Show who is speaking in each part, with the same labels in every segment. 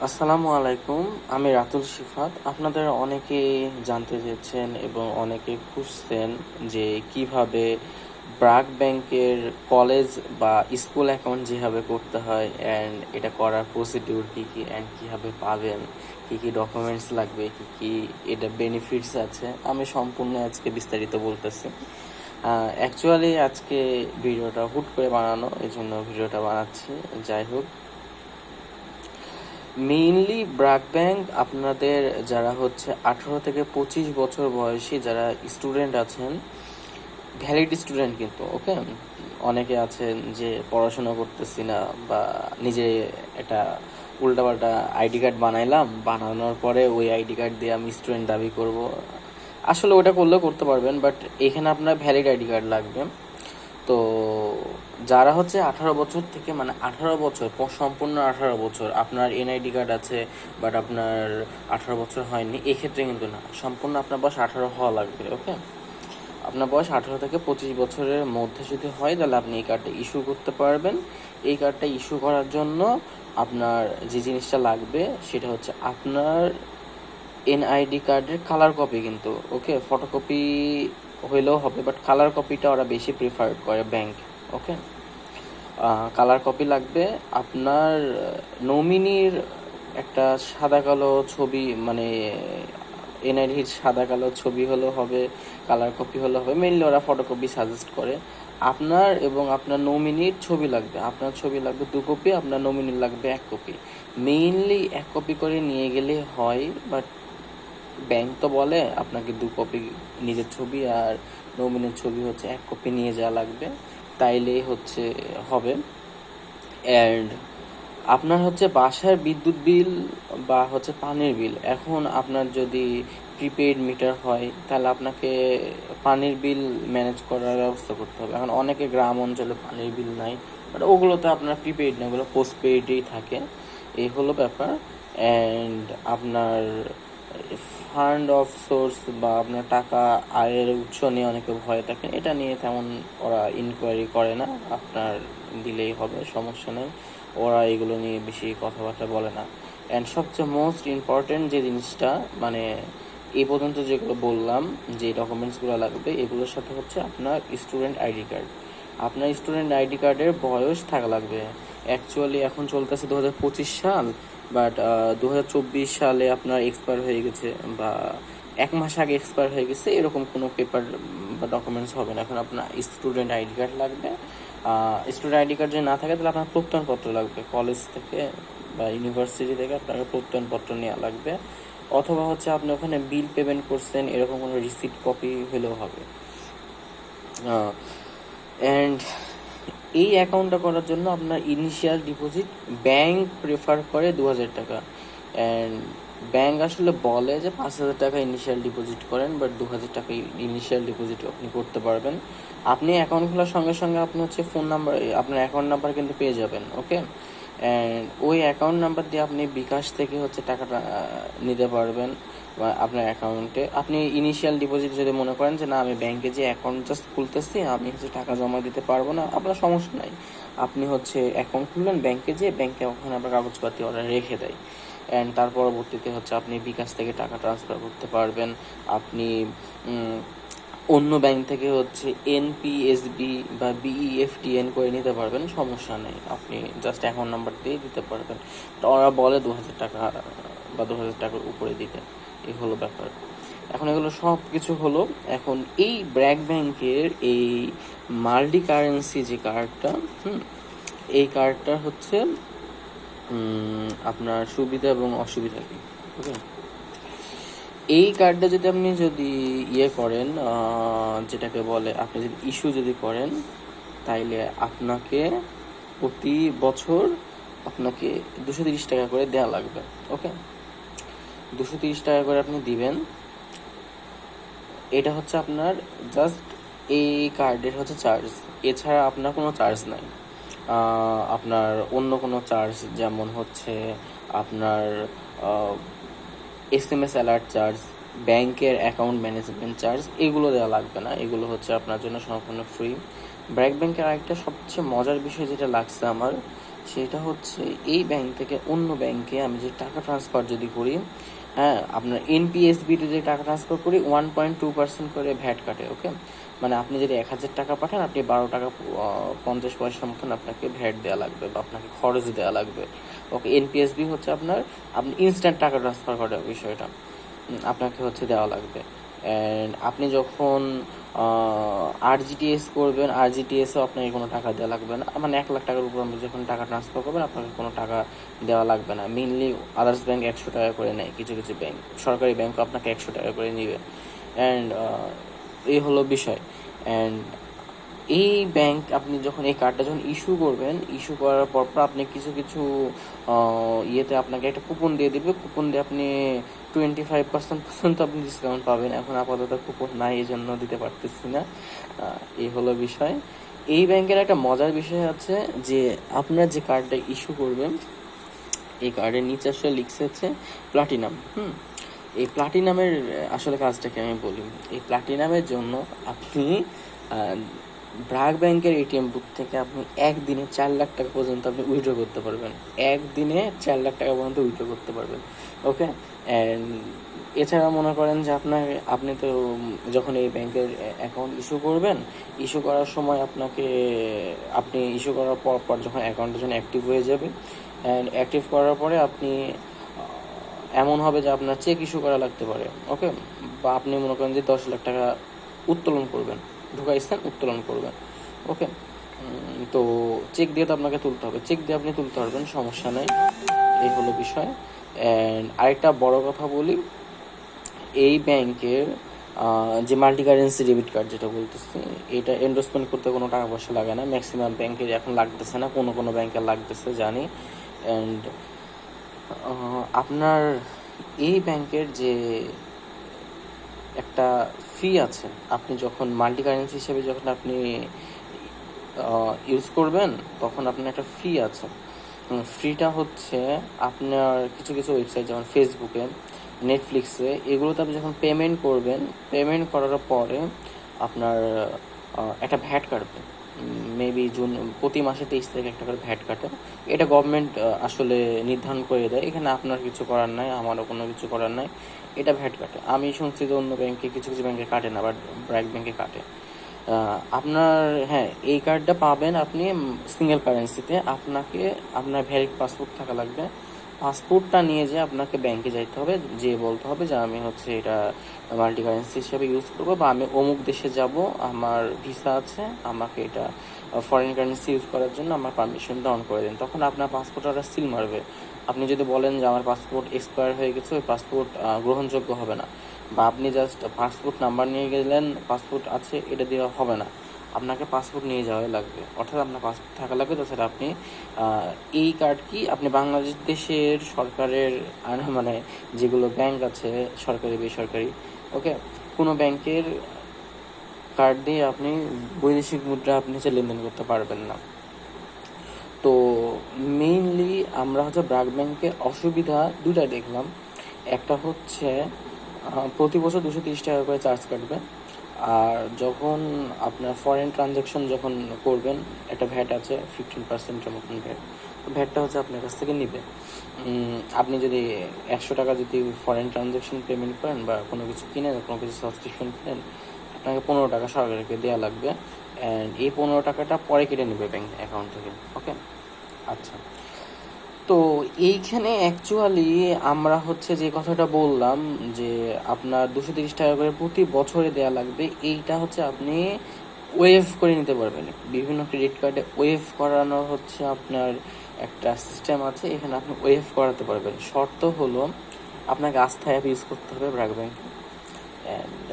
Speaker 1: আসসালামু আলাইকুম। আমি রাতুল শিফাত। আপনাদের অনেকেই জানতে চেয়েছেন এবং অনেকে খুঁজছেন যে কিভাবে ব্র্যাক ব্যাংকের কলেজ বা স্কুল অ্যাকাউন্ট যেভাবে করতে হয় অ্যান্ড এটা করার প্রসিডিউর কী কী অ্যান্ড কীভাবে পাবেন, কী কী ডকুমেন্টস লাগবে, কী কী এটা বেনিফিটস আছে, আমি সম্পূর্ণ আজকে বিস্তারিত বলতেছি। অ্যাকচুয়ালি আজকে ভিডিওটা হুট করে বানানো, এই জন্য ভিডিওটা বানাচ্ছি। যাই হোক, মেইনলি ব্র্যাক ব্যাংক আপনাদের যারা হচ্ছে 18 থেকে 25 বছর বয়সী যারা স্টুডেন্ট আছেন, ভ্যালিড স্টুডেন্ট কিন্তু, ওকে। অনেকে আছেন যে পড়াশোনা করতেছি না বা নিজে একটা উল্টাপাল্টা আইডি কার্ড বানাইলাম, বানানোর পরে ওই আইডি কার্ড দিয়ে আমি স্টুডেন্ট দাবি করব। আসলে ওটা করলেও করতে পারবেন, বাট এখানে আপনার ভ্যালিড আইডি কার্ড লাগবে। তো যারা হচ্ছে 18 বছর থেকে, মানে 18 বছর, সম্পূর্ণ 18 বছর, আপনার এনআইডি কার্ড আছে বাট আপনার 18 বছর হয়নি, এক্ষেত্রে কিন্তু না, সম্পূর্ণ আপনার বয়স 18 হওয়া লাগবে, ওকে। আপনার বয়স 18 থেকে 25 বছরের মধ্যে যদি হয় তাহলে আপনি এই কার্ডটা ইস্যু করতে পারবেন। এই কার্ডটা ইস্যু করার জন্য আপনার যে জিনিসটা লাগবে সেটা হচ্ছে আপনার এনআইডি কার্ডের কালার কপি কিন্তু, ওকে। ফটোকপি হইলেও হবে, বাট কালার কপিটা ওরা বেশি প্রিফার করে ব্যাংক, ওকে। কালার কপি লাগবে। আপনার নমিনির একটা সাদা কালো ছবি, মানে এনআইডির সাদা কালো ছবি হলেও হবে, কালার কপি হলেও হবে। মেনলি ওরা ফটোকপি সাজেস্ট করে। আপনার এবং আপনার নমিনির ছবি লাগবে, আপনার ছবি লাগবে 2 কপি, আপনার নমিনির লাগবে 1 কপি। মেইনলি 1 কপি করে নিয়ে গেলে হয়, বাট ব্যাংক তো বলে আপনাকে 2 কপি নিজের ছবি আর নমিনির ছবি হচ্ছে 1 কপি নিয়ে যাওয়া লাগবে, তাইলেই হচ্ছে হবে। অ্যান্ড আপনার হচ্ছে বাসার বিদ্যুৎ বিল বা হচ্ছে পানির বিল, এখন আপনার যদি প্রিপেইড মিটার হয় তাহলে আপনাকে পানির বিল ম্যানেজ করার ব্যবস্থা করতে হবে। এখন অনেকে গ্রাম অঞ্চলে পানির বিল নাই, বাট ওগুলোতে আপনার প্রিপেইড না, ওগুলো পোস্টপেইডেই থাকে। এই হলো ব্যাপার। অ্যান্ড আপনার ফান্ড অফ সোর্স বা আপনার টাকা আয়ের উৎস নিয়ে অনেকে ভয় থাকে, এটা নিয়ে তেমন ওরা ইনকোয়ারি করে না, আপনার দিলেই হবে, সমস্যা নেই। ওরা এগুলো নিয়ে বেশি কথাবার্তা বলে না। অ্যান্ড সবচেয়ে মোস্ট ইম্পর্টেন্ট যে জিনিসটা, মানে এই পর্যন্ত যেগুলো বললাম যে ডকুমেন্টসগুলো লাগবে, এগুলোর সাথে হচ্ছে আপনার স্টুডেন্ট আইডি কার্ড। আপনার স্টুডেন্ট আইডি কার্ডের বয়স থাকা লাগবে। অ্যাকচুয়ালি এখন চলতেছে 2025 সাল, বাট 2024 সালে আপনার এক্সপায়ার হয়ে গেছে বা 1 মাস আগে এক্সপায়ার হয়ে গেছে, এরকম কোনো পেপার বা ডকুমেন্টস হবে না। এখন আপনার স্টুডেন্ট আইডি কার্ড লাগবে। স্টুডেন্ট আইডি কার্ড যদি না থাকে তাহলে আপনার প্রত্যয়নপত্র লাগবে, কলেজ থেকে বা ইউনিভার্সিটি থেকে আপনাকে প্রত্যয়নপত্র নেওয়া লাগবে। অথবা হচ্ছে আপনি ওখানে বিল পেমেন্ট করছেন এরকম কোনো রিসিপ্ট কপি হলেও হবে। অ্যান্ড এই অ্যাকাউন্টটা করার জন্য আপনার ইনিশিয়াল ডিপোজিট ব্যাংক প্রেফার করে 2,000 টাকা। অ্যান্ড ব্যাংক আসলে বলে যে 5,000 টাকা ইনিশিয়াল ডিপোজিট করেন, বাট 2,000 টাকা ইনিশিয়াল ডিপোজিট আপনি করতে পারবেন। আপনি অ্যাকাউন্ট খোলার সঙ্গে সঙ্গে আপনি হচ্ছে ফোন নাম্বার, আপনার অ্যাকাউন্ট নাম্বার কিন্তু পেয়ে যাবেন, ওকে। অ্যান্ড ওই অ্যাকাউন্ট নাম্বার দিয়ে আপনি বিকাশ থেকে হচ্ছে টাকাটা নিতে পারবেন বা আপনার অ্যাকাউন্টে। আপনি ইনিশিয়াল ডিপোজিট যদি মনে করেন যে না, আমি ব্যাংকে যে অ্যাকাউন্ট জাস্ট খুলতেছি, আমি হচ্ছে টাকা জমা দিতে পারবো না, আপনার সমস্যা নাই। আপনি হচ্ছে অ্যাকাউন্ট খুললেন ব্যাংকে, যে ব্যাংকে ওখানে আপনার কাগজপাতি ওরা রেখে দেয়। অ্যান্ড তার পরবর্তীতে হচ্ছে আপনি বিকাশ থেকে টাকা ট্রান্সফার করতে পারবেন। আপনি অন্য ব্যাংক থেকে হচ্ছে এনপিএসবি বা বিইএফটিএন করে নিতে পারবেন, সমস্যা নেই। আপনি জাস্ট অ্যাকাউন্ট নাম্বার দিয়ে দিতে পারবেন। তো ওরা বলে 2,000 টাকা বা 2,000 টাকার উপরে দিতে। এই হলো ব্যাপার। এখন এগুলো সব কিছু হলো। এখন এই ব্র্যাক ব্যাংকের এই মাল্টি কারেন্সি যে কার্ডটা, এই কার্ডটা হচ্ছে আপনার সুবিধা এবং অসুবিধা কি, ওকে। এই কার্ডটা যদি আপনি ইয়ে করেন, যেটাকে বলে আপনি যদি ইস্যু যদি করেন, তাইলে আপনাকে প্রতি বছর আপনাকে 230 টাকা করে দেওয়া লাগবে, ওকে। 230 টাকা করে আপনি দিবেন। এটা হচ্ছে আপনার জাস্ট এই কার্ডের হচ্ছে চার্জ, এছাড়া আপনার কোনো চার্জ নাই। আপনার অন্য কোনো চার্জ, যেমন হচ্ছে আপনার SMS অ্যালার্ট চার্জ, ব্যাংকের অ্যাকাউন্ট ম্যানেজমেন্ট চার্জ, এগুলো দেওয়া লাগবে না। এগুলো হচ্ছে আপনার জন্য সম্পূর্ণ ফ্রি। ব্র্যাক ব্যাংকের আরেকটা সবচেয়ে মজার বিষয় যেটা লাগছে আমার, সেটা হচ্ছে এই ব্যাংক থেকে অন্য ব্যাংকে আমি যে টাকা ট্রান্সফার যদি করি, হ্যাঁ, আপনার এনপিএসবিতে যে টাকা ট্রান্সফার করি 1.2% করে ভ্যাট কাটে। ওকে, মানে আপনি যদি 1,000 টাকা পাঠান, আপনি 12 টাকা 50 পয়সার মতন আপনাকে ভ্যাট দেওয়া লাগবে বা আপনাকে খরচ দেওয়া লাগবে। ওকে, এনপিএসবি হচ্ছে আপনি ইনস্ট্যান্ট টাকা ট্রান্সফার করার বিষয়টা আপনাকে হচ্ছে দেওয়া লাগবে। অ্যান্ড আপনি যখন আরজিটিএস করবেন, আরজিটিএসও আপনাকে কোনো টাকা দেওয়া লাগবে না, মানে 1 লাখ টাকার উপর আপনি যখন টাকা ট্রান্সফার করবেন আপনাকে কোনো টাকা দেওয়া লাগবে না। মেইনলি আদার্স ব্যাংক 100 টাকা করে নেয়, কিছু কিছু ব্যাংক, সরকারি ব্যাংকও আপনাকে 100 টাকা করে নেবে। অ্যান্ড এই হলো বিষয়। অ্যান্ড এই ব্যাংক আপনি যখন এই কার্ডটা যখন ইস্যু করবেন, ইস্যু করার পর আপনি কিছু কিছু ইয়েতে আপনাকে একটা কুপন দিয়ে দিবে। কুপন দিয়ে আপনি 25% পর্যন্ত আপনি ডিসকাউন্ট পাবেন। এখন আপাতত কুপন নাই, এই জন্য দিতে পারতেছি না। এই হলো বিষয়। এই ব্যাংকের একটা মজার বিষয় আছে যে আপনার যে কার্ডটা ইস্যু করবেন, এই কার্ডের নিচে আসলে লিখছে হচ্ছে প্লাটিনাম। এই প্লাটিনামের আসলে কাজটাকে আমি বলি। এই প্লাটিনামের জন্য আপনি ব্র্যাক ব্যাংকের এটিএম বুথ থেকে আপনি একদিনে 4 লাখ টাকা পর্যন্ত আপনি উইথড্র করতে পারবেন। একদিনে 4 লাখ টাকা পর্যন্ত উইথড্র করতে পারবেন। ওকে, অ্যান্ড এছাড়া মনে করেন যে আপনি তো যখন এই ব্যাংকের অ্যাকাউন্ট ইস্যু করবেন, ইস্যু করার সময় আপনি ইস্যু করার পর যখন অ্যাকাউন্টটা যখন অ্যাক্টিভ হয়ে যাবে, অ্যান্ড অ্যাক্টিভ করার পরে আপনি এমন হবে যে আপনার চেক ইস্যু করা লাগতে পারে। ওকে, বা আপনি মনে করেন যে 10 লাখ টাকা উত্তোলন করবেন, ঢুকাইছেন, উত্তোলন করবেন। ওকে, তো চেক দিয়ে তো আপনাকে তুলতে হবে, চেক দিয়ে আপনি তুলতে পারবেন, সমস্যা নেই। এই হলো বিষয়। অ্যান্ড আরেকটা বড় কথা বলি, এই ব্যাংকের যে মাল্টি কারেন্সি ডেবিট কার্ড যেটা বলতেছি, এটা এন্ডোর্সমেন্ট করতে কোনো টাকা পয়সা লাগে না। ম্যাক্সিমাম ব্যাংকের এখন লাগতেছে না, কোনো কোনো ব্যাংকের লাগতেছে জানি। অ্যান্ড আপনার এই ব্যাংকের যে একটা ফি আছে, আপনি যখন মাল্টি কারেন্সি হিসেবে যখন আপনি ইউজ করবেন, তখন আপনার একটা ফি আছে। ফ্রিটা হচ্ছে আপনার কিছু কিছু ওয়েবসাইট যেমন ফেসবুকে, নেটফ্লিক্সে, এগুলোতে আপনি যখন পেমেন্ট করবেন, পেমেন্ট করার পরে আপনার একটা ভ্যাট কাটবে। মেবি প্রতি মাসে 23 তারিখে একটা করে ভ্যাট কাটে। এটা গভর্নমেন্ট আসলে নির্ধারণ করে দেয়, এখানে আপনার কিছু করার নাই, আমারও কোনো কিছু করার নাই। এটা ভ্যাট কাটে। আমি শুনছি যে অন্য ব্যাংকে, কিছু কিছু ব্যাংকে কাটে না, বাট ব্র্যাক ব্যাংকে কাটে। আপনার, হ্যাঁ, এই কার্ডটা পাবেন আপনি সিঙ্গেল কারেন্সিতে। আপনার ভ্যালিড পাসপোর্ট থাকা লাগবে। পাসপোর্টটা নিয়ে যে আপনাকে ব্যাংকে যাইতে হবে, যে বলতে হবে যে আমি হচ্ছে এটা মাল্টি কারেন্সি হিসেবে ইউজ করবো, বা আমি অমুক দেশে যাব, আমার ভিসা আছে, আমাকে এটা ফরেন কারেন্সি ইউজ করার জন্য আমার পারমিশনটা অন করে দিন। তখন আপনার পাসপোর্ট ওরা সিল মারবে। আপনি যদি বলেন যে আমার পাসপোর্ট এক্সপায়ার হয়ে গেছে, ওই পাসপোর্ট গ্রহণযোগ্য হবে না। বা আপনি জাস্ট পাসপোর্ট নাম্বার নিয়ে গেলেন, পাসপোর্ট আছে, এটা দেওয়া হবে না, আপনাকে পাসপোর্ট নিয়ে যাওয়াই লাগবে। অর্থাৎ আপনার পাসপোর্ট থাকা লাগবে। তাছাড়া আপনি এই কার্ড কি আপনি বাংলাদেশ দেশের সরকারের মানে যেগুলো ব্যাংক আছে, সরকারি বেসরকারি, ওকে, কোনো ব্যাংকের কার্ড দিয়ে আপনি বৈদেশিক মুদ্রা আপনি হচ্ছে লেনদেন করতে পারবেন না। তো মেইনলি আমরা হচ্ছে ব্র্যাক ব্যাংকে অসুবিধা দুটা দেখলাম। একটা হচ্ছে প্রতি বছর 230 টাকা করে চার্জ কাটবে। আর যখন আপনার ফরেন ট্রানজ্যাকশন যখন করবেন, একটা ভ্যাট আছে 15%-এর মতন ভ্যাট। ভ্যাটটা হচ্ছে আপনার কাছ থেকে নিবে। আপনি যদি 100 টাকা যদি ফরেন ট্রানজ্যাকশন পেমেন্ট করেন বা কোনো কিছু কিনেন, কোনো কিছু সাবস্ক্রিপশন কিনেন, আপনাকে 15 টাকা সরকারকে দেওয়া লাগবে। অ্যান্ড এই 15 টাকাটা পরে কেটে নেবে ব্যাংক অ্যাকাউন্ট থেকে। ওকে, আচ্ছা। তো এইখানে অ্যাকচুয়ালি আমরা হচ্ছে যে কথাটা বললাম যে আপনার 230 টাকা করে প্রতি বছরে দেওয়া লাগবে, এইটা হচ্ছে আপনি ওয়েভ করে নিতে পারবেন। বিভিন্ন ক্রেডিট কার্ডে ওয়েভ করানোর হচ্ছে আপনার একটা সিস্টেম আছে, এখানে আপনি ওয়েভ করাতে পারবেন। শর্ত হলো আপনাকে আস্থা অ্যাপ ইউজ করতে হবে ব্র্যাক ব্যাংকে। অ্যান্ড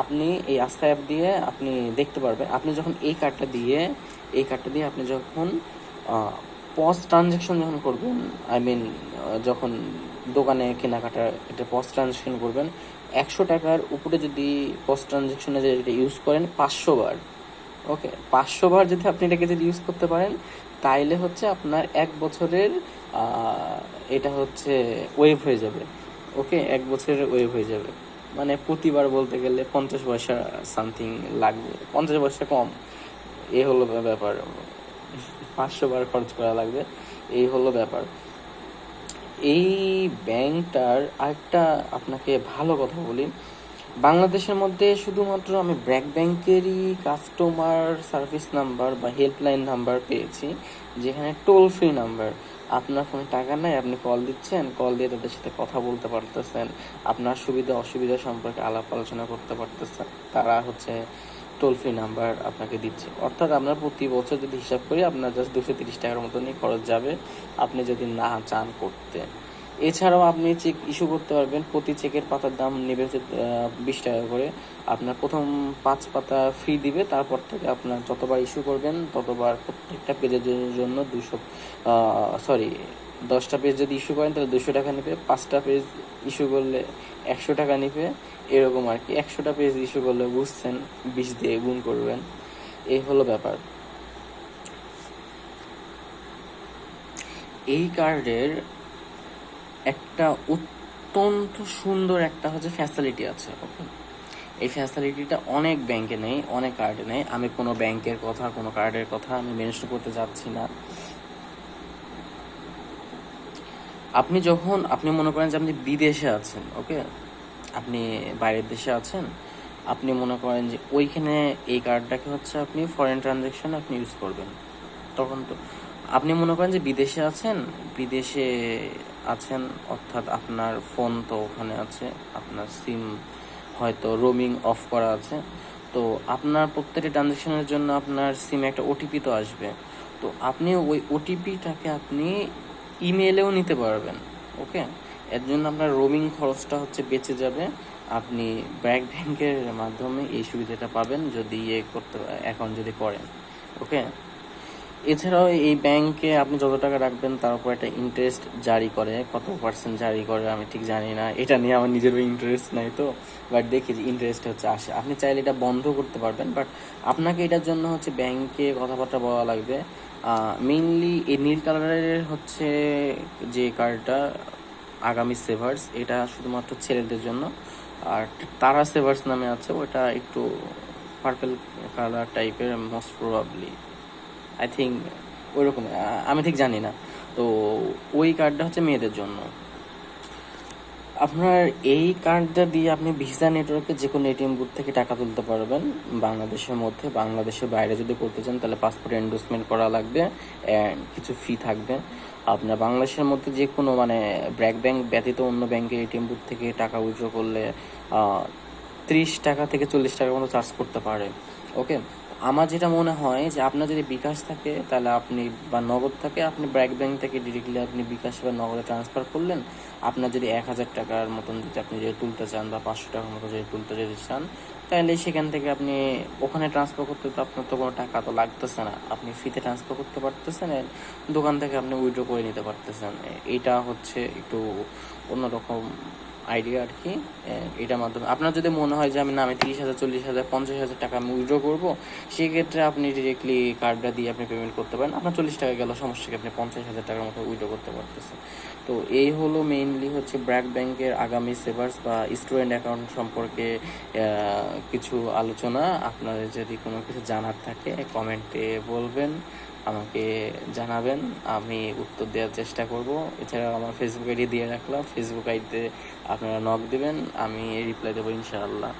Speaker 1: আপনি এই আস্থা অ্যাপ দিয়ে আপনি দেখতে পারবেন, আপনি যখন এই কার্ডটা দিয়ে আপনি যখন পজ ট্রানজ্যাকশন যখন করবেন, যখন দোকানে কেনাকাটা এটা পজ ট্রানজ্যাকশন করবেন, 100 টাকার উপরে যদি পজ ট্রানজ্যাকশনে যে এটা ইউজ করেন 500 বার, ওকে, 500 বার যদি আপনি এটাকে যদি ইউজ করতে পারেন, তাইলে হচ্ছে আপনার 1 বছরের এটা হচ্ছে ওয়েভ হয়ে যাবে। ওকে, 1 বছরের ওয়েভ হয়ে যাবে, মানে প্রতিবার বলতে গেলে 50 পয়সা সামথিং লাগবে, 50 পয়সা কম। এ হলো ব্যাপার। 500 বার খরচ করা লাগবে, এই হলো ব্যাপার। এই ব্যাংকটার আরেকটা আপনাকে ভালো কথা বলি, বাংলাদেশের মধ্যে শুধুমাত্র আমি ব্র্যাক ব্যাংকেরই কাস্টমার সার্ভিস নাম্বার বা হেল্পলাইন নাম্বার পেয়েছি, যেখানে টোল ফ্রি নাম্বার। আপনার ফোনে টাকা নাই, আপনি কল দিচ্ছেন, কল দিয়ে তাদের সাথে কথা বলতে পারতেছেন, আপনার সুবিধা অসুবিধা সম্পর্কে আলাপ আলোচনা করতে পারতেছেন, তারা হচ্ছে টোল ফ্রি নাম্বার আপনাকে দিচ্ছে। অর্থাৎ আপনার প্রতি বছর যদি হিসাব করি, আপনার জাস্ট 230 টাকার মতনই খরচ যাবে, আপনি যদি না চান করতে। এছাড়াও আপনি চেক ইস্যু করতে পারবেন, প্রতি চেকের পাতার দাম নেবে হচ্ছে 20 টাকা করে। আপনার প্রথম 5 পাতা ফ্রি দিবে, তারপর থেকে আপনার যতবার ইস্যু করবেন ততবার প্রত্যেকটা পেজের জন্য 10টা পেজ যদি ইস্যু করেন তাহলে 200 টাকা নেবে, 5টা পেজ ইস্যু করলে 100 টাকা নেবে, এরকম আর কি। 100টা পেজ ইস্যু করলে বুঝছেন 20 দিয়ে গুণ করবেন, এই হলো ব্যাপার। এই কার্ডের একটা অত্যন্ত সুন্দর একটা হচ্ছে ফ্যাসিলিটি আছে, ওকে। এই ফ্যাসিলিটিটা অনেক ব্যাংকে নেই, অনেক কার্ডে নেই। আমি কোনো ব্যাংকের কথা, কোনো কার্ডের কথা আমি মেনশন করতে যাচ্ছি না। আপনি মনে করেন যে আপনি বিদেশে আছেন, ওকে, আপনি বাইরের দেশে আছেন, আপনি মনে করেন যে ওইখানে এই কার্ডটাকে হচ্ছে আপনি ফরেন ট্রানজ্যাকশন আপনি ইউজ করবেন, তখন তো আপনি মনে করেন যে বিদেশে আছেন, অর্থাৎ আপনার ফোন তো ওখানে আছে, আপনার সিম হয়তো রোমিং অফ করা আছে, তো আপনার প্রত্যেকটা ট্রানজ্যাকশনের জন্য আপনার সিমে একটা ওটিপি তো আসবে, তো আপনি ওই ওটিপিটাকে আপনি ইমেলেও নিতে পারবেন, ওকে। এর জন্য আপনার রোমিং খরচটা হচ্ছে বেঁচে যাবে। আপনি ব্র্যাক ব্যাংকের মাধ্যমে এই সুবিধাটা পাবেন যদি অ্যাকাউন্ট যদি করেন, ওকে। এছাড়াও এই ব্যাংকে আপনি যত টাকা রাখবেন তার উপর একটা ইন্টারেস্ট জারি করে, কত পার্সেন্ট জারি করে আমি ঠিক জানি না, এটা নিয়ে আমার নিজেরও ইন্টারেস্ট নাই তো, বাট দেখি যে ইন্টারেস্ট হচ্ছে আসে। আপনি চাইলে এটা বন্ধ করতে পারবেন, বাট আপনাকে এটার জন্য হচ্ছে ব্যাংকে কথাবার্তা বলা লাগবে। মেইনলি এই নীল কালারের হচ্ছে যে কার্ডটা আগামী সেভার্স, এটা শুধুমাত্র ছেলেদের জন্য। আর তারা সেভার্স নামে আছে, ওটা একটু পার্পল কালার টাইপের, মোস্ট প্রবাবলি আই থিঙ্ক ওইরকম, আমি ঠিক জানি না। তো ওই কার্ডটা হচ্ছে মেয়েদের জন্য। আপনার এই কার্ডটা দিয়ে আপনি ভিসা নেটওয়ার্কে যে কোনো এটিএম বুথ থেকে টাকা তুলতে পারবেন বাংলাদেশের মধ্যে। বাংলাদেশের বাইরে যদি করতে চান তাহলে পাসপোর্ট এন্ডোর্সমেন্ট করা লাগবে, অ্যান্ড কিছু ফি থাকবে। আপনার বাংলাদেশের মধ্যে যে কোনো মানে ব্র্যাক ব্যাংক ব্যতীত অন্য ব্যাংকের এটিএম বুথ থেকে টাকা উইথড্র করলে 30 টাকা থেকে 40 টাকার মতো চার্জ করতে পারে, ওকে। আমার যেটা মনে হয় যে আপনার যদি বিকাশ থাকে তাহলে আপনি, বা নগদ থাকে, আপনি ব্র্যাক ব্যাংক থেকে ডিরেক্টলি আপনি বিকাশ বা নগদে ট্রান্সফার করলেন। আপনার যদি 1000 টাকার মতন যদি আপনি যদি তুলতে চান, বা 500 টাকার মতো যদি তুলতে যদি চান, তাহলে সেখান থেকে আপনি ওখানে ট্রান্সফার করতে তো আপনার তো কোনো টাকা তো লাগতেছে না, আপনি ফ্রিতে ট্রান্সফার করতে পারতেছেন, দোকান থেকে আপনি উইথড্র করে নিতে পারতেছেন। এইটা হচ্ছে একটু অন্যরকম আইডিয়া আর কি। এটার মাধ্যমে আপনার যদি মনে হয় যে আমি 30,000, 40,000, 50,000 টাকা আমি উইথড্র করবো, সেক্ষেত্রে আপনি ডিরেক্টলি কার্ডটা দিয়ে আপনি পেমেন্ট করতে পারেন। আপনার 40 টাকা গেল, সমস্যা কি, আপনি 50,000 টাকার মতো উইথড্র করতে পারতেছেন। তো এই হলো মেইনলি হচ্ছে ব্র্যাক ব্যাংকের আগামী সেভার্স বা স্টুডেন্ট অ্যাকাউন্ট সম্পর্কে কিছু আলোচনা। আপনাদের যদি কোনো কিছু জানার থাকে কমেন্টে বলবেন, আমাকে জানাবেন, আমি উত্তর দেওয়ার চেষ্টা করব। এছাড়াও আমার ফেসবুক আইডি দিয়ে রাখলাম, ফেসবুক আইডিতে আপনারা নক দেবেন, আমি রিপ্লাই দেবো ইনশাআল্লাহ।